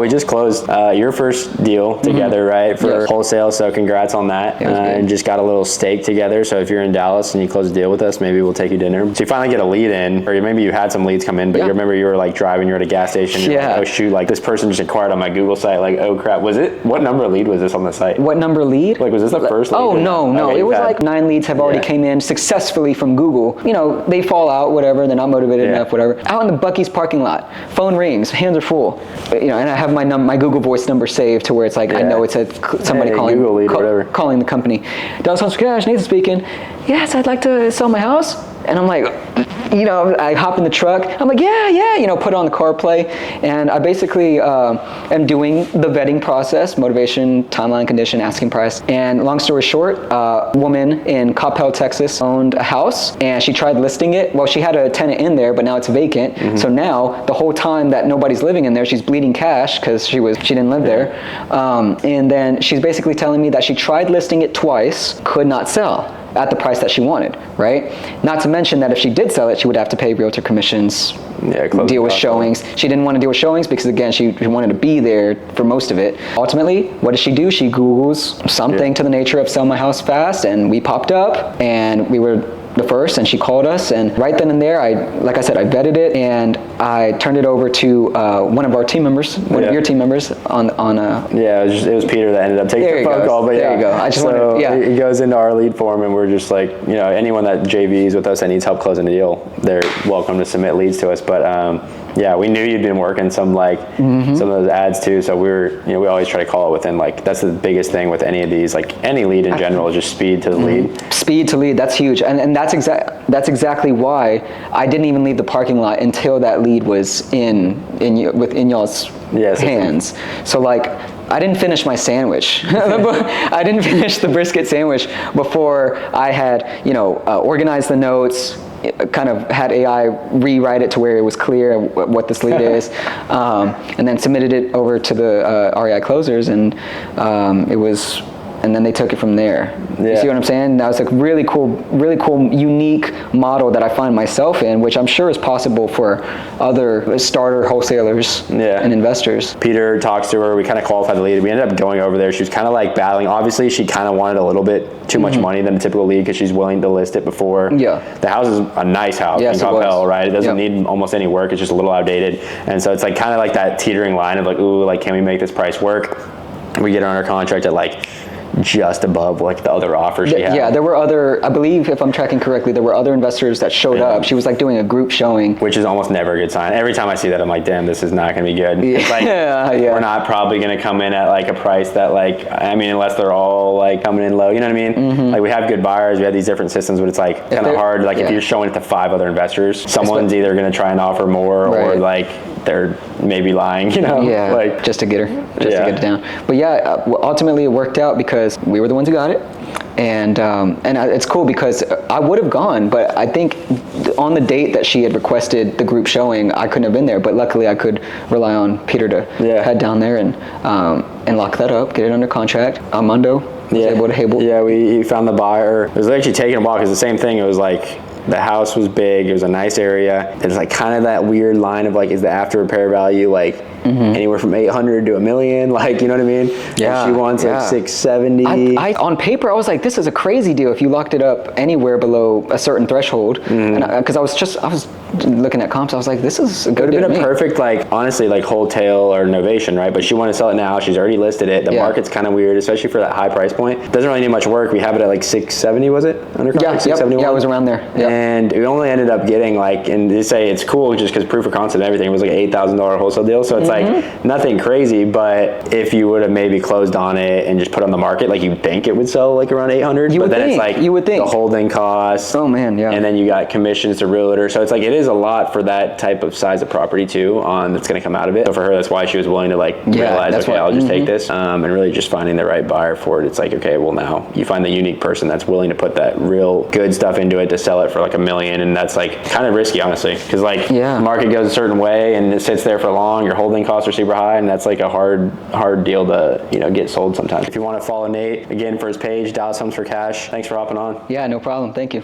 We just closed your first deal together, right, for Wholesale, so congrats on that. And just got a little steak together, so if you're in Dallas and you close a deal with us, maybe we'll take you dinner. So you finally get a lead in, or maybe you had some leads come in, but you remember you were like driving, you're at a gas station, you're like, oh shoot, like this person just inquired on my Google site, like, oh crap, what number lead was this on the site? What number lead? Like, was this the first lead? Oh, no, okay, it was like 9 leads have already came in successfully from Google. You know, they fall out, whatever, they're not motivated enough, whatever. Out in the Buc-ee's parking lot, phone rings, hands are full. You know, and I have my Google voice number saved to where it's like, I know it's somebody calling the company. Dallas Homes for Cash, Nathan speaking. Yes, I'd like to sell my house. And I'm like, you know, I hop in the truck. I'm like, yeah, you know, put it on the CarPlay. And I basically am doing the vetting process, motivation, timeline, condition, asking price. And long story short, a woman in Coppell, Texas owned a house and she tried listing it. Well, she had a tenant in there, but now it's vacant. So now the whole time that nobody's living in there, she's bleeding cash because she didn't live there. And then she's basically telling me that she tried listing it twice, could not sell at the price that she wanted, right? Not to mention that if she did sell it, she would have to pay realtor commissions, deal with showings. She didn't want to deal with showings because, again, she wanted to be there for most of it. Ultimately, what does she do? She Googles something to the nature of sell my house fast, and we popped up, and we were the first, and she called us, and right then and there, like I said, I vetted it, and I turned it over to one of our team members, one of your team members on it was Peter that ended up taking the phone call, but there you go. I just he goes into our lead form, and we're just like, you know, anyone that JVs with us that needs help closing a deal, they're welcome to submit leads to us. But yeah, we knew you'd been working some some of those ads too, so we always try to call it within, like, that's the biggest thing with any of these, like any lead in general, is just speed to the lead. Speed to lead, that's huge, and that's exactly why I didn't even leave the parking lot until that lead was in y'all's hands. So like, I didn't finish my sandwich. I didn't finish the brisket sandwich before I had, organized the notes, kind of had AI rewrite it to where it was clear what this lead is, and then submitted it over to the REI Closers, and and then they took it from there. You see what I'm saying? That was like really cool, unique model that I find myself in, which I'm sure is possible for other starter wholesalers and investors. Peter talks to her, we kind of qualified the lead. We ended up going over there. She was kind of like battling. Obviously, she kind of wanted a little bit too much money than a typical lead because she's willing to list it before. The house is a nice house in Coppell, right? It doesn't need almost any work. It's just a little outdated. And so it's like kind of like that teetering line of like, ooh, like, can we make this price work? We get her under contract at like just above like the other offers she had. Yeah, there were other, I believe if I'm tracking correctly, there were other investors that showed up. She was like doing a group showing. Which is almost never a good sign. Every time I see that, I'm like, damn, this is not gonna be good. It's like, we're not probably gonna come in at like a price that like, I mean, unless they're all like coming in low, you know what I mean? Like we have good buyers, we have these different systems, but it's like kind of hard. Like if you're showing it to 5 other investors, someone's either gonna try and offer more or like they're maybe lying, like just to get her, to get it down. But ultimately it worked out because we were the ones who got it, and it's cool because I would have gone, but I think on the date that she had requested the group showing, I couldn't have been there. But luckily, I could rely on Peter to head down there and lock that up, get it under contract. Armando was able to he found the buyer. It was actually taking a while because the same thing. It was like, the house was big, it was a nice area. It's like kind of that weird line of like, is the after repair value like anywhere from 800 to $1 million? Like, you know what I mean? Yeah. And she wants like 670. On paper, I was like, this is a crazy deal if you locked it up anywhere below a certain threshold. And because I was looking at comps, I was like, this is a good deal. It would have been a perfect, like, honestly, like Wholesale or Novation, right? But she wanted to sell it now. She's already listed it. The market's kind of weird, especially for that high price point. Doesn't really need much work. We have it at like 670, was it? Under contract? 671? Yeah, it was around there. And we only ended up getting like, and they say it's cool just because proof of concept and everything, it was like an $8,000 wholesale deal. So it's like nothing crazy, but if you would have maybe closed on it and just put on the market, like you'd think it would sell like around 800. But then it's like you would think the holding costs. Oh man, And then you got commissions to realtor. So it's like, it is a lot for that type of size of property too that's going to come out of it. So for her, that's why she was willing to like realize, okay, I'll just take this. And really just finding the right buyer for it. It's like, okay, well now you find the unique person that's willing to put that real good stuff into it to sell it for like $1 million. And that's like kind of risky, honestly, because like the market goes a certain way and it sits there for long, your holding costs are super high, and that's like a hard deal to get sold sometimes. If you want to follow Nate again for his page, Dallas Homes for Cash, thanks for hopping on. Yeah, no problem. Thank you.